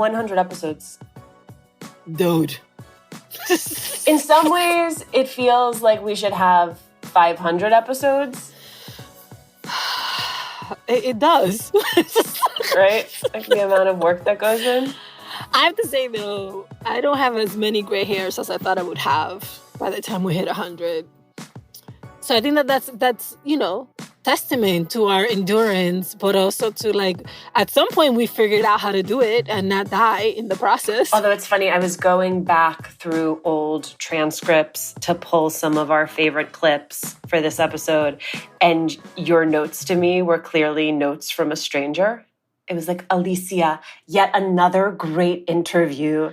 100 episodes. Dude. In some ways, it feels like we should have 500 episodes. It does. Right? Like the amount of work that goes in. I have to say, though, I don't have as many gray hairs as I thought I would have by the time we hit 100. So I think that's testament to our endurance, but also to, like, at some point we figured out how to do it and not die in the process. Although it's funny, I was going back through old transcripts to pull some of our favorite clips for this episode, and your notes to me were clearly notes from a stranger. It was like, Alicia, yet another great interview.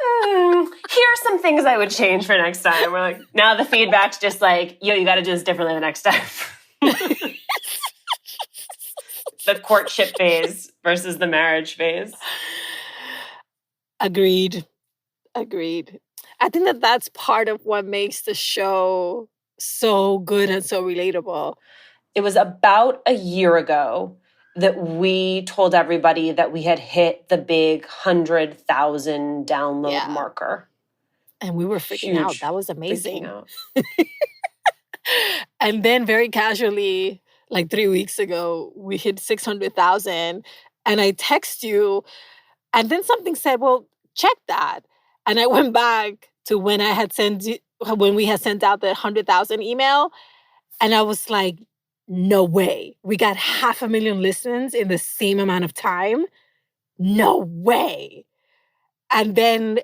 Here are some things I would change for next time. We're like, now the feedback's just like, yo, you got to do this differently the next time. The courtship phase versus the marriage phase. Agreed. I think that's part of what makes the show so good and so relatable. It was about a year ago that we told everybody that we had hit the big 100,000 download marker. And we were freaking out. That was amazing. Out. And then very casually, like 3 weeks ago, we hit 600,000. And I text you. And then something said, well, check that. And I went back to when we had sent out the 100,000 email. And I was like, no way. We got 500,000 listens in the same amount of time. No way. And then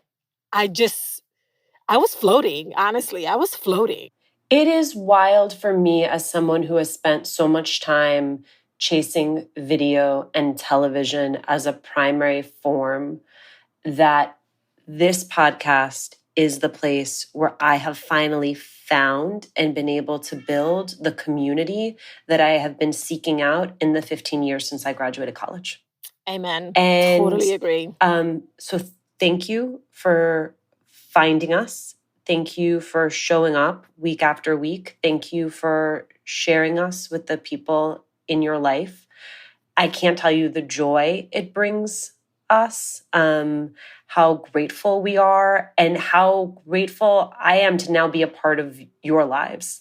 I was floating. Honestly, I was floating. It is wild for me as someone who has spent so much time chasing video and television as a primary form that this podcast is the place where I have finally found and been able to build the community that I have been seeking out in the 15 years since I graduated college. Amen. And totally agree. So thank you for finding us. Thank you for showing up week after week. Thank you for sharing us with the people in your life. I can't tell you the joy it brings us, how grateful we are, and how grateful I am to now be a part of your lives.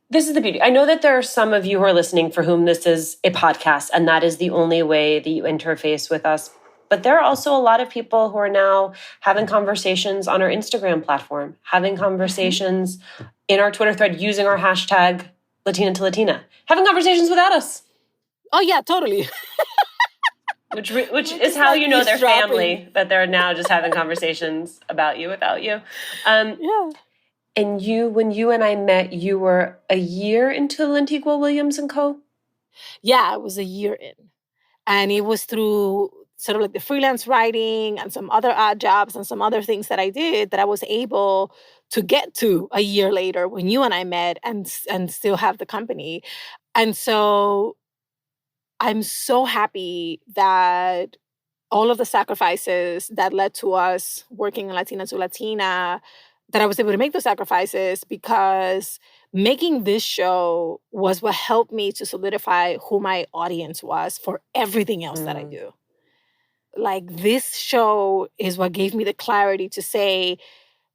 This is the beauty. I know that there are some of you who are listening for whom this is a podcast, and that is the only way that you interface with us. But there are also a lot of people who are now having conversations on our Instagram platform, having conversations in our Twitter thread using our hashtag Latina to Latina, having conversations without us. Oh, yeah, totally. Which is how you know they're family, that they're now just having conversations about you without you. Yeah. And when you and I met, you were a year into Lantigua Williams Co? Yeah, it was a year in. And it was through sort of like the freelance writing and some other odd jobs and some other things that I did that I was able to get to a year later when you and I met and still have the company. And so I'm so happy that all of the sacrifices that led to us working in Latina to Latina, that I was able to make those sacrifices, because making this show was what helped me to solidify who my audience was for everything else that I do. Like, this show is what gave me the clarity to say,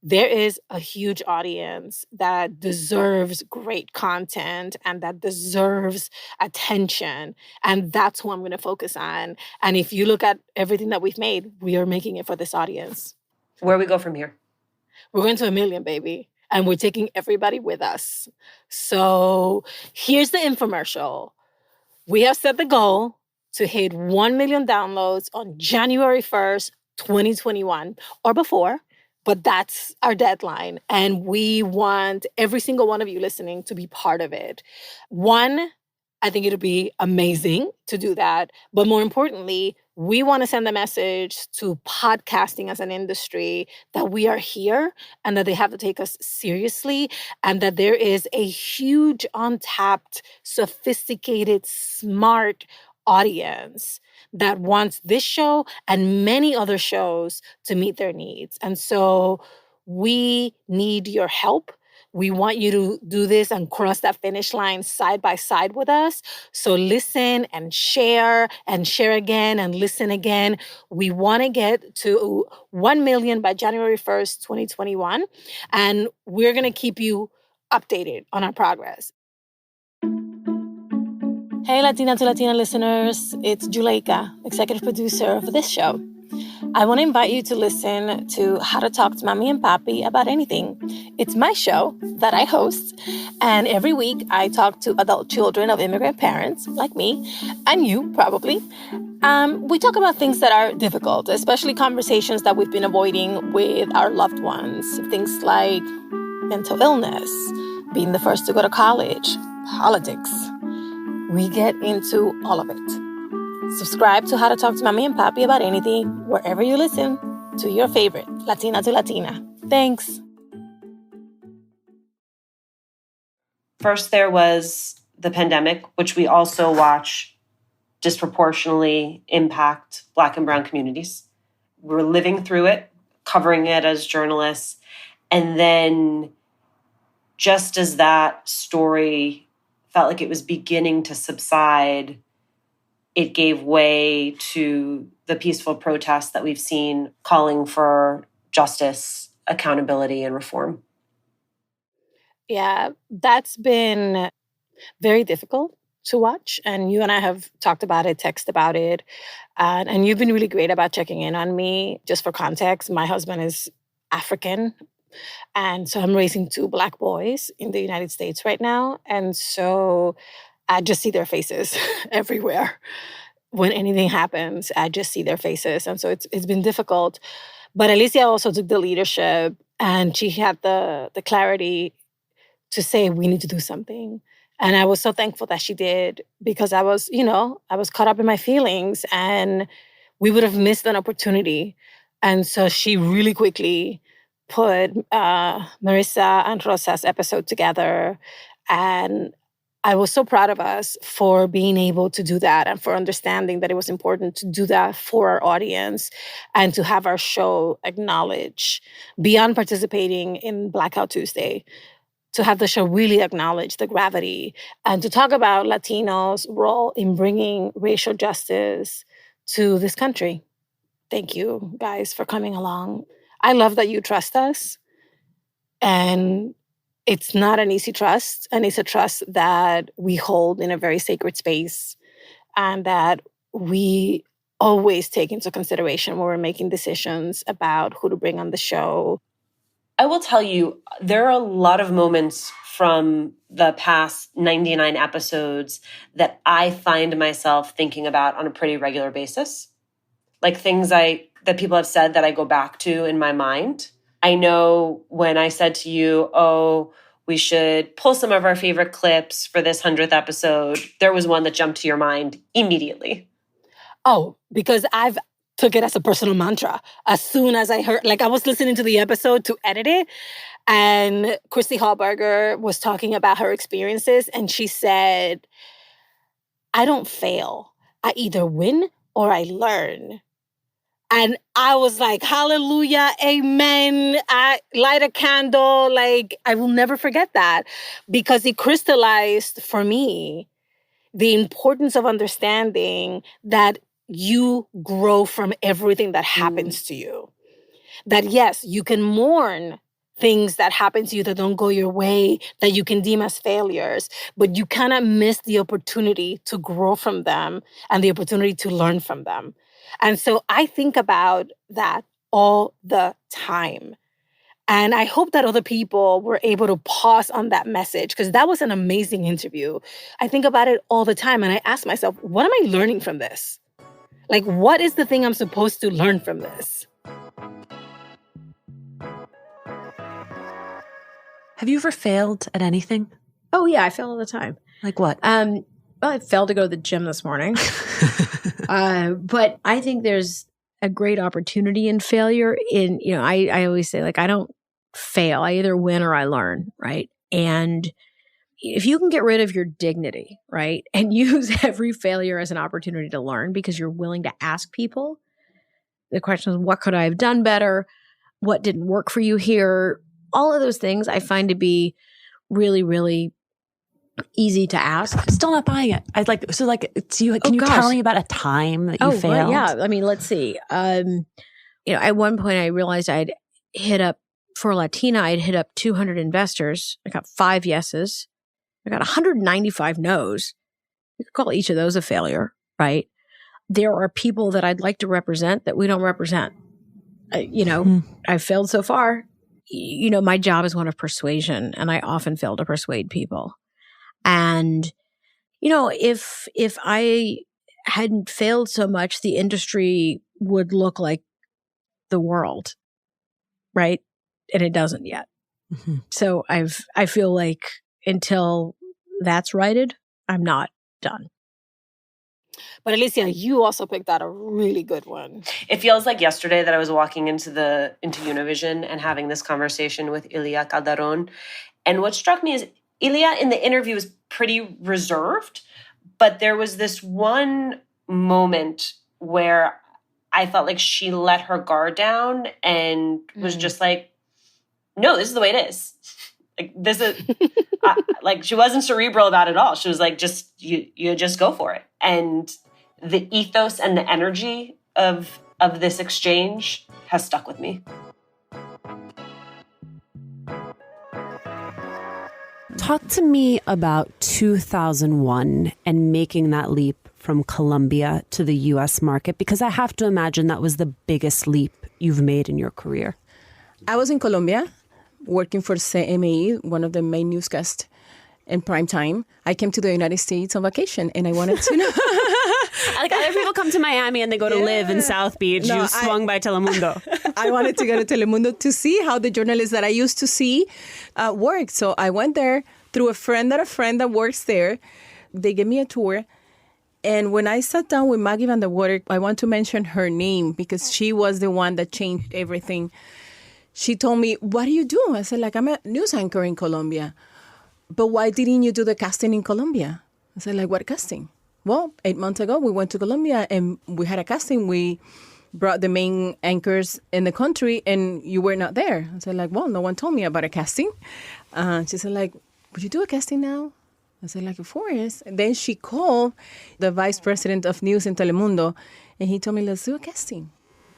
there is a huge audience that deserves great content and that deserves attention. And that's who I'm going to focus on. And if you look at everything that we've made, we are making it for this audience. Where we go from here? We're going to 1 million, baby. And we're taking everybody with us. So here's the infomercial. We have set the goal to hit 1 million downloads on January 1st, 2021, or before. But that's our deadline. And we want every single one of you listening to be part of it. One, I think it'll be amazing to do that. But more importantly, we want to send a message to podcasting as an industry that we are here and that they have to take us seriously, and that there is a huge, untapped, sophisticated, smart audience that wants this show and many other shows to meet their needs. And so we need your help. We want you to do this and cross that finish line side by side with us. So listen and share again and listen again. We want to get to 1 million by January 1st, 2021. And we're going to keep you updated on our progress. Hey, Latina to Latina listeners. It's Juleyka, executive producer of this show. I want to invite you to listen to How to Talk to Mommy and Papi About Anything. It's my show that I host, and every week I talk to adult children of immigrant parents like me, and you probably. We talk about things that are difficult, especially conversations that we've been avoiding with our loved ones. Things like mental illness, being the first to go to college, politics. We get into all of it. Subscribe to How to Talk to Mommy and Papi About Anything wherever you listen to your favorite Latina to Latina. Thanks. First, there was the pandemic, which we also watch disproportionately impact Black and Brown communities. We're living through it, covering it as journalists. And then just as that story felt like it was beginning to subside, it gave way to the peaceful protests that we've seen calling for justice, accountability, and reform. Yeah, that's been very difficult to watch. And you and I have talked about it, text about it. And you've been really great about checking in on me. Just for context, my husband is African. And so I'm raising 2 Black boys in the United States right now. And so I just see their faces everywhere. When anything happens, I just see their faces. And so it's been difficult. But Alicia also took the leadership, and she had the clarity to say, we need to do something. And I was so thankful that she did, because I was caught up in my feelings and we would have missed an opportunity. And so she really quickly put Marissa and Rosa's episode together. And I was so proud of us for being able to do that and for understanding that it was important to do that for our audience and to have our show acknowledge, beyond participating in Blackout Tuesday, to have the show really acknowledge the gravity and to talk about Latinos' role in bringing racial justice to this country. Thank you, guys, for coming along. I love that you trust us. And it's not an easy trust, and it's a trust that we hold in a very sacred space and that we always take into consideration when we're making decisions about who to bring on the show. I will tell you, there are a lot of moments from the past 99 episodes that I find myself thinking about on a pretty regular basis. Like things that people have said that I go back to in my mind. I know when I said to you, we should pull some of our favorite clips for this 100th episode, there was one that jumped to your mind immediately. Oh, because I've took it as a personal mantra. As soon as I heard, I was listening to the episode to edit it, and Christy Hallberger was talking about her experiences, and she said, I don't fail. I either win or I learn. And I was like, hallelujah, amen. I light a candle. I will never forget that, because it crystallized for me the importance of understanding that you grow from everything that happens to you. That yes, you can mourn things that happen to you that don't go your way, that you can deem as failures, but you cannot miss the opportunity to grow from them and the opportunity to learn from them. And so I think about that all the time. And I hope that other people were able to pause on that message, because that was an amazing interview. I think about it all the time, and I ask myself, what am I learning from this? What is the thing I'm supposed to learn from this? Have you ever failed at anything? Oh, yeah, I fail all the time. Like what? Well, I failed to go to the gym this morning. But I think there's a great opportunity in failure. I always say, I don't fail. I either win or I learn, right? And if you can get rid of your dignity, right, and use every failure as an opportunity to learn, because you're willing to ask people, the question is, what could I have done better? What didn't work for you here? all of those things I find to be really, really easy to ask. I'm still not buying it. Can you tell me about a time that you failed? Well, yeah. I mean, let's see. At one point I realized I'd hit up for Latina, I'd hit up 200 investors. I got 5 yeses. I got 195 no's. You could call each of those a failure, right? There are people that I'd like to represent that we don't represent. I've failed so far. My job is one of persuasion, and I often fail to persuade people. And, if I hadn't failed so much, the industry would look like the world, right? And it doesn't yet. Mm-hmm. So I feel like until that's righted, I'm not done. But Alicia, you also picked out a really good one. It feels like yesterday that I was walking into Univision and having this conversation with Ilia Calderon. And what struck me is Ilia in the interview was pretty reserved, but there was this one moment where I felt like she let her guard down and was just like, no, this is the way it is. Like, this is she wasn't cerebral about it all. She was like, you just go for it. And the ethos and the energy of this exchange has stuck with me. Talk to me about 2001 and making that leap from Colombia to the U.S. market, because I have to imagine that was the biggest leap you've made in your career. I was in Colombia working for CME, one of the main newscasts in prime time. I came to the United States on vacation, and I wanted to know. Like other people come to Miami and they go to live in South Beach. You swung by Telemundo. I wanted to go to Telemundo to see how the journalists that I used to see work. So I went there through a friend that works there. They gave me a tour. And when I sat down with Maggie Van der Water, I want to mention her name because she was the one that changed everything. She told me, what do you do? I said, I'm a news anchor in Colombia. But why didn't you do the casting in Colombia? I said, what casting? Well, 8 months ago, we went to Colombia and we had a casting. We brought the main anchors in the country and you were not there. I said, well, no one told me about a casting. She said, would you do a casting now? I said, of course. And then she called the vice president of news in Telemundo and he told me, let's do a casting.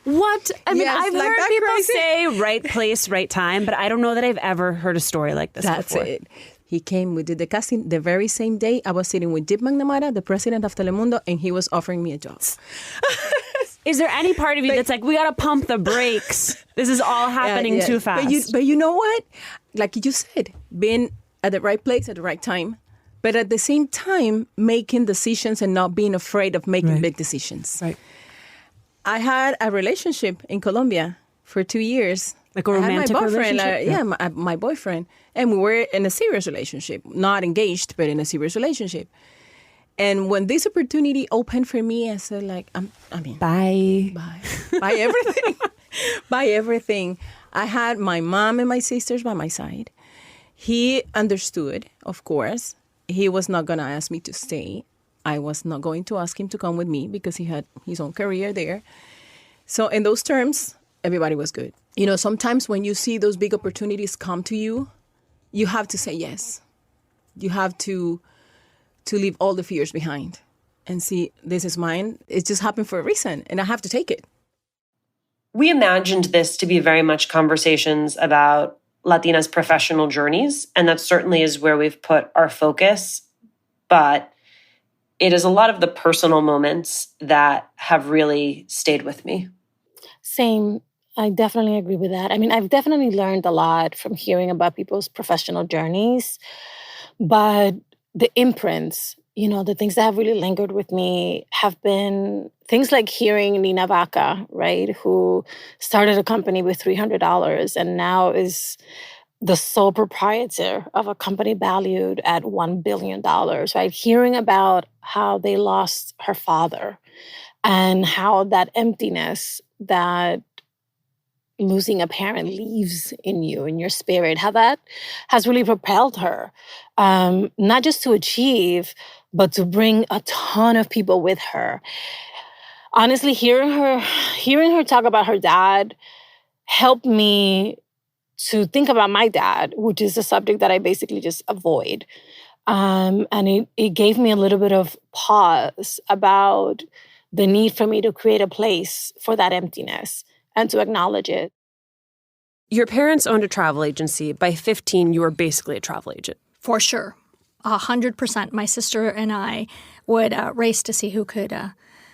What? I mean, Yes, I've heard people crazy? say right place, right time, but I don't know that I've ever heard a story like this That's before. it. He came, we did the casting the very same day. I was sitting with Deep McNamara, the president of Telemundo, and he was offering me a job. Is there any part of you that's like, we got to pump the brakes? This is all happening too fast. But you know what? Like you said, being at the right place at the right time, but at the same time, making decisions and not being afraid of making big decisions. Right. I had a relationship in Colombia for 2 years. Like a romantic relationship? My boyfriend. And we were in a serious relationship. Not engaged, but in a serious relationship. And when this opportunity opened for me, I said, Bye. Buy everything. Buy everything. I had my mom and my sisters by my side. He understood, of course. He was not going to ask me to stay. I was not going to ask him to come with me because he had his own career there. So in those terms, everybody was good. Sometimes when you see those big opportunities come to you, you have to say yes. You have to leave all the fears behind and see, this is mine. It just happened for a reason, and I have to take it. We imagined this to be very much conversations about Latinas' professional journeys, and that certainly is where we've put our focus. But it is a lot of the personal moments that have really stayed with me. Same. I definitely agree with that. I mean, I've definitely learned a lot from hearing about people's professional journeys, but the imprints, the things that have really lingered with me have been things like hearing Nina Vaca, right, who started a company with $300 and now is the sole proprietor of a company valued at $1 billion, right? Hearing about how they lost her father and how that emptiness that losing a parent leaves in you, in your spirit, how that has really propelled her, not just to achieve, but to bring a ton of people with her. Honestly, hearing her talk about her dad helped me to think about my dad, which is a subject that I basically just avoid. And it gave me a little bit of pause about the need for me to create a place for that emptiness and to acknowledge it. Your parents owned a travel agency. By 15, you were basically a travel agent. For sure. 100%. My sister and I would race to see who could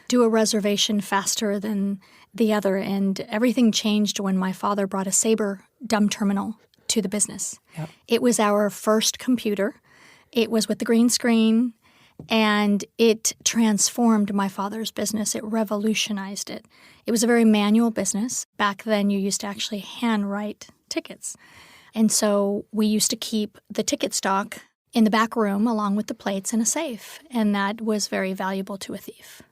do a reservation faster than the other. And everything changed when my father brought a Sabre dumb terminal to the business. Yep. It was our first computer. It was with the green screen, and it transformed my father's business. It revolutionized it. It was a very manual business. Back then, you used to actually handwrite tickets. And so we used to keep the ticket stock in the back room along with the plates in a safe, and that was very valuable to a thief.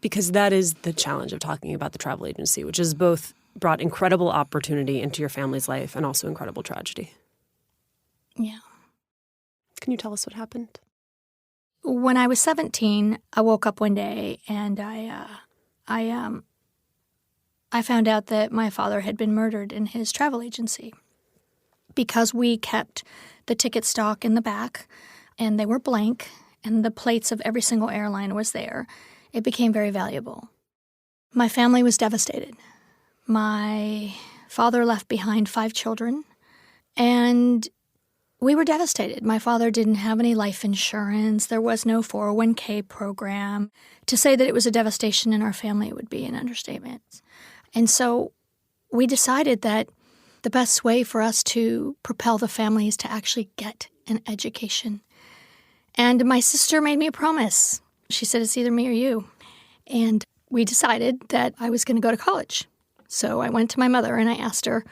Because that is the challenge of talking about the travel agency, which has both brought incredible opportunity into your family's life and also incredible tragedy. Yeah. Can you tell us what happened? When I was 17, I woke up one day and I found out that my father had been murdered in his travel agency. Because we kept the ticket stock in the back and they were blank and the plates of every single airline was there, it became very valuable. My family was devastated. My father left behind 5 children, and we were devastated. My father didn't have any life insurance. There was no 401k program. To say that it was a devastation in our family would be an understatement. And so we decided that the best way for us to propel the family is to actually get an education. And my sister made me a promise. She said, it's either me or you. And we decided that I was going to go to college. So I went to my mother and I asked her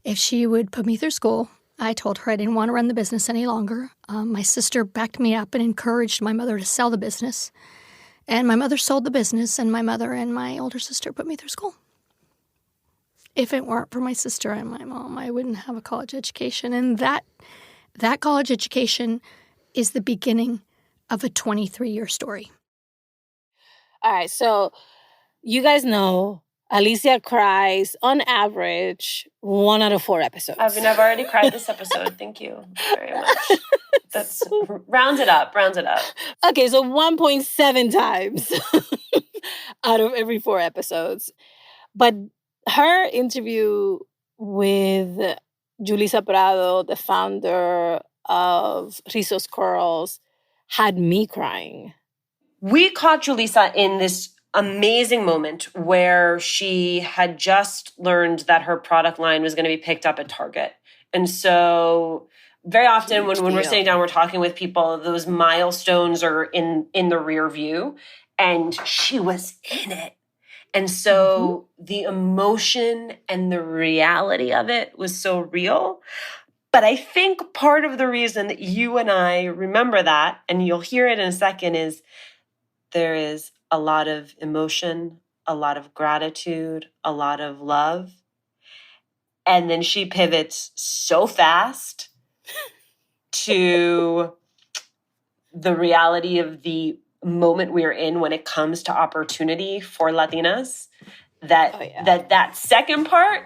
if she would put me through school. I told her I didn't want to run the business any longer. My sister backed me up and encouraged my mother to sell the business. And my mother sold the business, and my mother and my older sister put me through school. If it weren't for my sister and my mom, I wouldn't have a college education. And that college education is the beginning of a 23-year story. All right, so you guys know Alicia cries on average 1 out of 4 episodes. I mean, I've already cried this episode. Thank you very much. That's rounds it up. Okay, so 1.7 times out of every 4 episodes. But her interview with Juleyka Prado, the founder of Rizos Curls, had me crying. We caught Juleyka in this amazing moment where she had just learned that her product line was going to be picked up at Target. And so very often when we're sitting down, we're talking with people, those milestones are in the rear view, and she was in it. And so the emotion and the reality of it was so real. But I think part of the reason that you and I remember that, and you'll hear it in a second, is there is a lot of emotion, a lot of gratitude, a lot of love. And then she pivots so fast to the reality of the moment we're in when it comes to opportunity for Latinas, that second part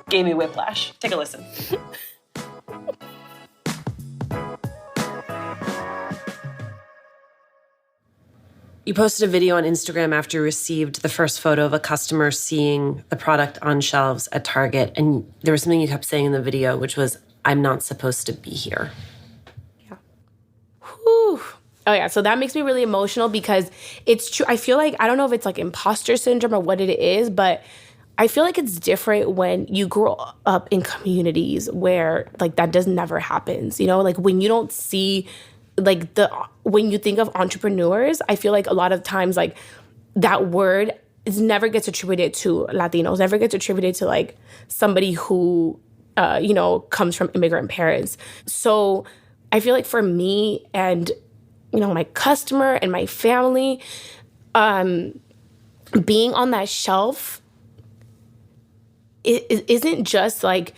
gave me whiplash. Take a listen. You posted a video on Instagram after you received the first photo of a customer seeing the product on shelves at Target, and there was something you kept saying in the video, which was, "I'm not supposed to be here." Yeah. Whew. Oh, yeah. So that makes me really emotional because it's true. I feel like, I don't know if it's like imposter syndrome or what it is, but I feel like it's different when you grow up in communities where like that never happens. You know, like when you don't see like when you think of entrepreneurs, I feel like a lot of times like that word never gets attributed to Latinos, never gets attributed to like somebody who, comes from immigrant parents. So I feel like for me and, my customer and my family, being on that shelf, it isn't just like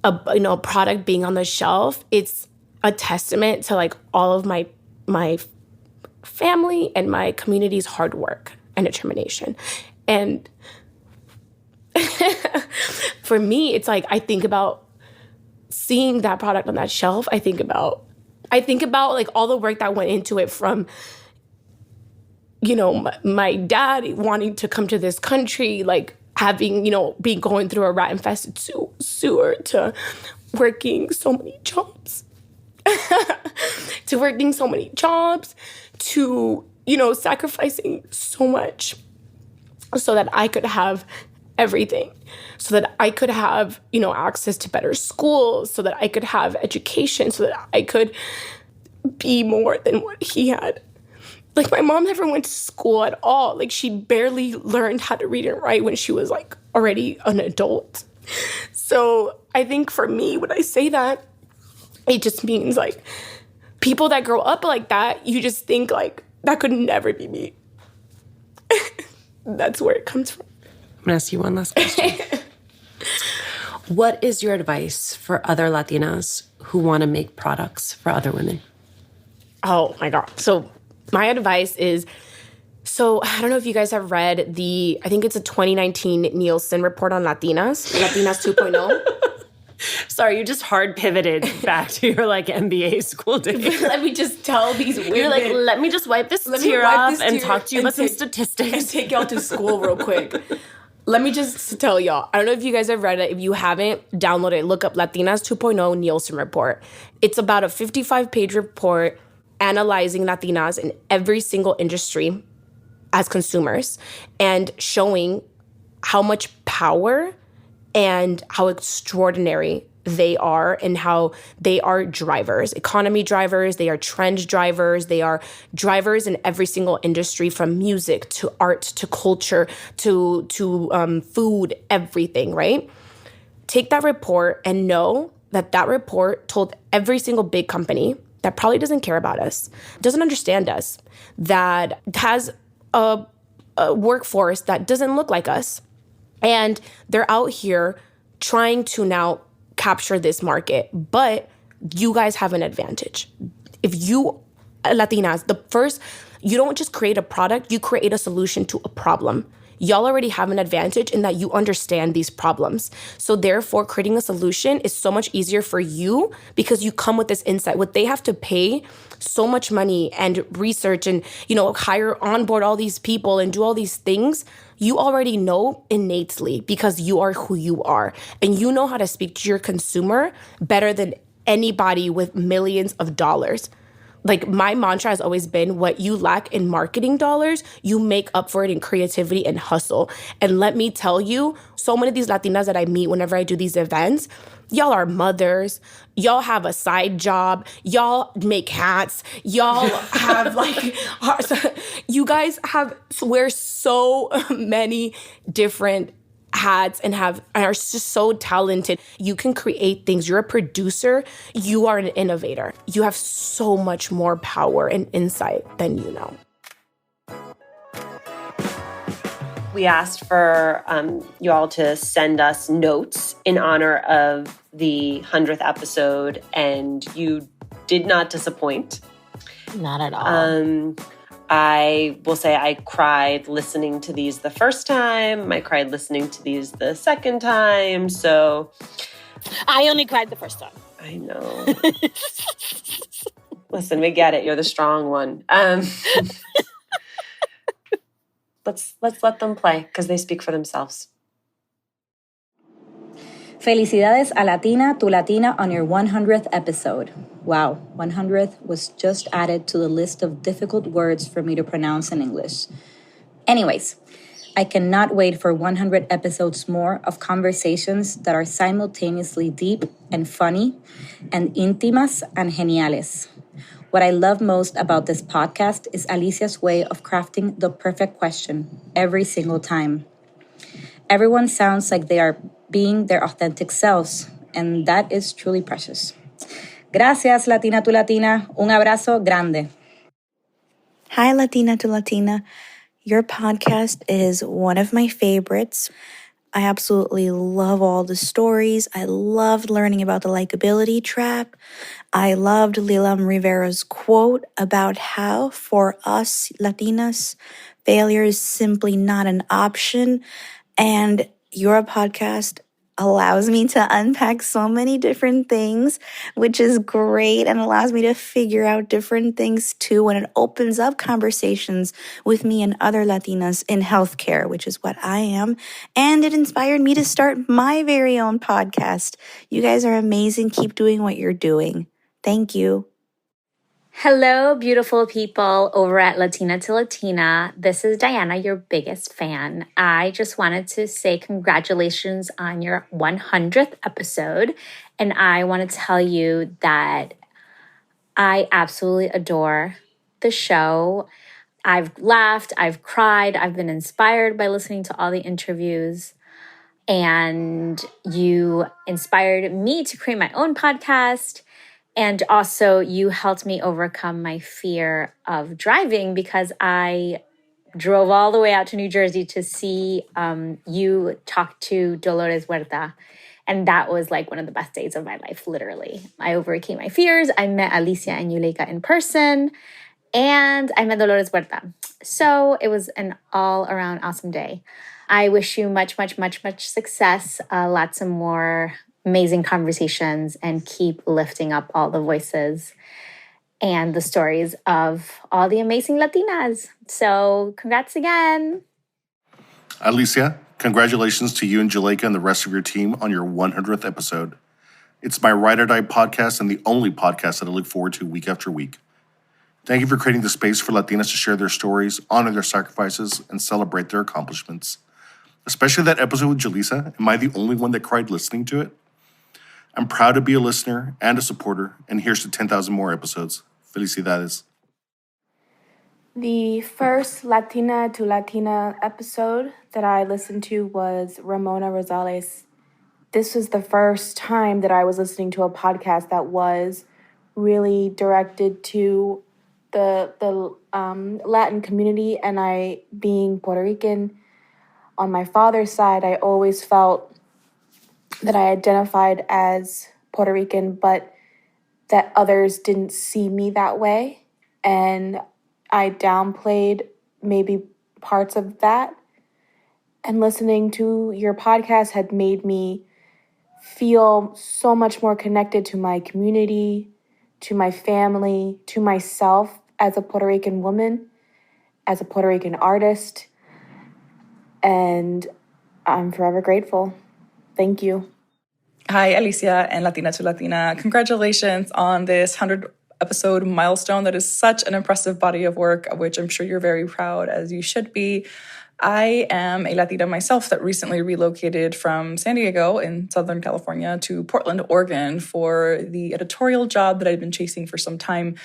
a product being on the shelf. It's a testament to like all of my family and my community's hard work and determination. And for me, it's like I think about seeing that product on that shelf. I think about like all the work that went into it, from my dad wanting to come to this country, like having, being going through a rat-infested sewer, to working so many jobs, to sacrificing so much so that I could have everything, so that I could have, access to better schools, so that I could have education, so that I could be more than what he had. Like, my mom never went to school at all. Like, she barely learned how to read and write when she was, like, already an adult. So I think for me, when I say that, it just means, like, people that grow up like that, you just think, like, that could never be me. That's where it comes from. I'm going to ask you one last question. What is your advice for other Latinas who want to make products for other women? Oh, my God. So my advice is, I don't know if you guys have read I think it's a 2019 Nielsen report on Latinas 2.0. Sorry, you just hard pivoted back to your MBA school days. Let me just tell these women. You're like, let me just wipe this tear off and talk to you about some statistics. And take y'all to school real quick. Let me just tell y'all. I don't know if you guys have read it. If you haven't, download it. Look up Latinas 2.0 Nielsen report. It's about a 55-page report analyzing Latinas in every single industry as consumers and showing how much power and how extraordinary they are, and how they are drivers, economy drivers, they are trend drivers, they are drivers in every single industry, from music to art to culture to food, everything, right? Take that report and know that report told every single big company that probably doesn't care about us, doesn't understand us, that has a workforce that doesn't look like us. And they're out here trying to now capture this market. But you guys have an advantage. If you, Latinas, you don't just create a product, you create a solution to a problem. Y'all already have an advantage in that you understand these problems. So therefore, creating a solution is so much easier for you because you come with this insight. What they have to pay so much money and research and, hire, onboard all these people and do all these things, you already know innately because you are who you are. And you know how to speak to your consumer better than anybody with millions of dollars. Like, my mantra has always been, what you lack in marketing dollars, you make up for it in creativity and hustle. And let me tell you, so many of these Latinas that I meet whenever I do these events, y'all are mothers, y'all have a side job, y'all make hats, y'all have you guys wear so many different hats and are just so talented. You can create things. You're a producer. You are an innovator. You have so much more power and insight than you know. We asked for you all to send us notes in honor of the 100th episode, and you did not disappoint. Not at all. I will say I cried listening to these the first time. I cried listening to these the second time. So I only cried the first time. I know. Listen, we get it. You're the strong one. Let's let them play because they speak for themselves. Felicidades a Latina, tu Latina on your 100th episode. Wow, 100th was just added to the list of difficult words for me to pronounce in English. Anyways, I cannot wait for 100 episodes more of conversations that are simultaneously deep and funny and íntimas and geniales. What I love most about this podcast is Alicia's way of crafting the perfect question every single time. Everyone sounds like they are being their authentic selves, and that is truly precious. Gracias, Latina to Latina. Un abrazo grande. Hi, Latina to Latina. Your podcast is one of my favorites. I absolutely love all the stories. I loved learning about the likability trap. I loved Lilam Rivera's quote about how, for us Latinas, failure is simply not an option. And your podcast allows me to unpack so many different things, which is great and allows me to figure out different things too. And it opens up conversations with me and other Latinas in healthcare, which is what I am. And it inspired me to start my very own podcast. You guys are amazing. Keep doing what you're doing. Thank you. Hello, beautiful people over at Latina to Latina. This is Diana, your biggest fan. I just wanted to say congratulations on your 100th episode. And I want to tell you that I absolutely adore the show. I've laughed, I've cried, I've been inspired by listening to all the interviews. And you inspired me to create my own podcast. And also, you helped me overcome my fear of driving because I drove all the way out to New Jersey to see you talk to Dolores Huerta. And that was like one of the best days of my life, literally. I overcame my fears. I met Alicia and Juleyka in person. And I met Dolores Huerta. So it was an all-around awesome day. I wish you much, much, much, much success. Lots of more amazing conversations, and keep lifting up all the voices and the stories of all the amazing Latinas. So congrats again. Alicia, congratulations to you and Juleyka and the rest of your team on your 100th episode. It's my Ride or Die podcast and the only podcast that I look forward to week after week. Thank you for creating the space for Latinas to share their stories, honor their sacrifices, and celebrate their accomplishments. Especially that episode with Julissa. Am I the only one that cried listening to it? I'm proud to be a listener and a supporter, and here's to 10,000 more episodes. Felicidades. The first Latina to Latina episode that I listened to was Ramona Rosales. This was the first time that I was listening to a podcast that was really directed to the Latin community, and I, being Puerto Rican, on my father's side, I always felt that I identified as Puerto Rican, but that others didn't see me that way. And I downplayed maybe parts of that. And listening to your podcast had made me feel so much more connected to my community, to my family, to myself as a Puerto Rican woman, as a Puerto Rican artist. And I'm forever grateful. Thank you. Hi, Alicia and Latina to Latina. Congratulations on this 100 episode milestone. That is such an impressive body of work, of which I'm sure you're very proud, as you should be. I am a Latina myself that recently relocated from San Diego in Southern California to Portland, Oregon for the editorial job that I'd been chasing for some time.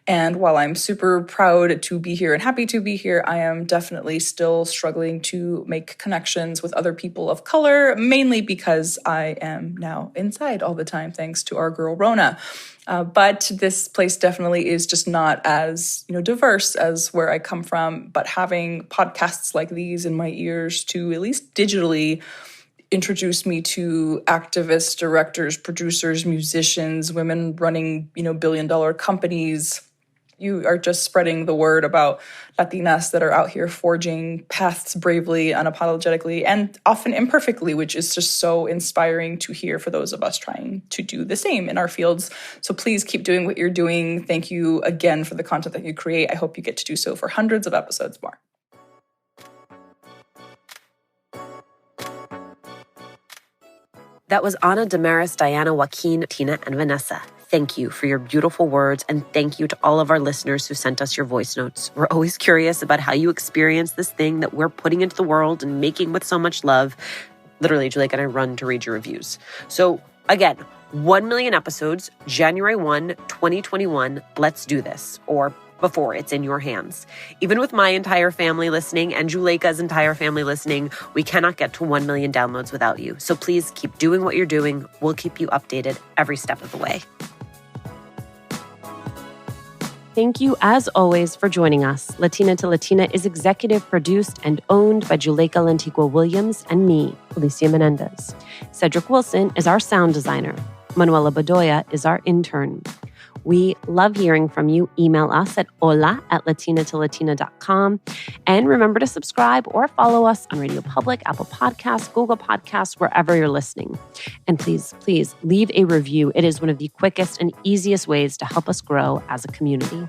And while I'm super proud to be here and happy to be here, I am definitely still struggling to make connections with other people of color, mainly because I am now inside all the time, thanks to our girl Rona. But this place definitely is just not as, diverse as where I come from. But having podcasts like these in my ears to at least digitally introduce me to activists, directors, producers, musicians, women running, billion-dollar companies. You are just spreading the word about Latinas that are out here forging paths bravely, unapologetically, and often imperfectly, which is just so inspiring to hear for those of us trying to do the same in our fields. So please keep doing what you're doing. Thank you again for the content that you create. I hope you get to do so for hundreds of episodes more. That was Ana Damaris, Diana, Joaquin, Tina, and Vanessa. Thank you for your beautiful words, and thank you to all of our listeners who sent us your voice notes. We're always curious about how you experience this thing that we're putting into the world and making with so much love. Literally, Juleyka and I run to read your reviews. So again, 1 million episodes, January 1, 2021. Let's do this. Or before it's in your hands. Even with my entire family listening and Juleyka's entire family listening, we cannot get to 1 million downloads without you. So please keep doing what you're doing. We'll keep you updated every step of the way. Thank you, as always, for joining us. Latina to Latina is executive produced and owned by Juleyka Lantigua Williams and me, Alicia Menendez. Cedric Wilson is our sound designer. Manuela Bedoya is our intern. We love hearing from you. Email us at hola@latinatolatina.com. And remember to subscribe or follow us on Radio Public, Apple Podcasts, Google Podcasts, wherever you're listening. And please, please leave a review. It is one of the quickest and easiest ways to help us grow as a community.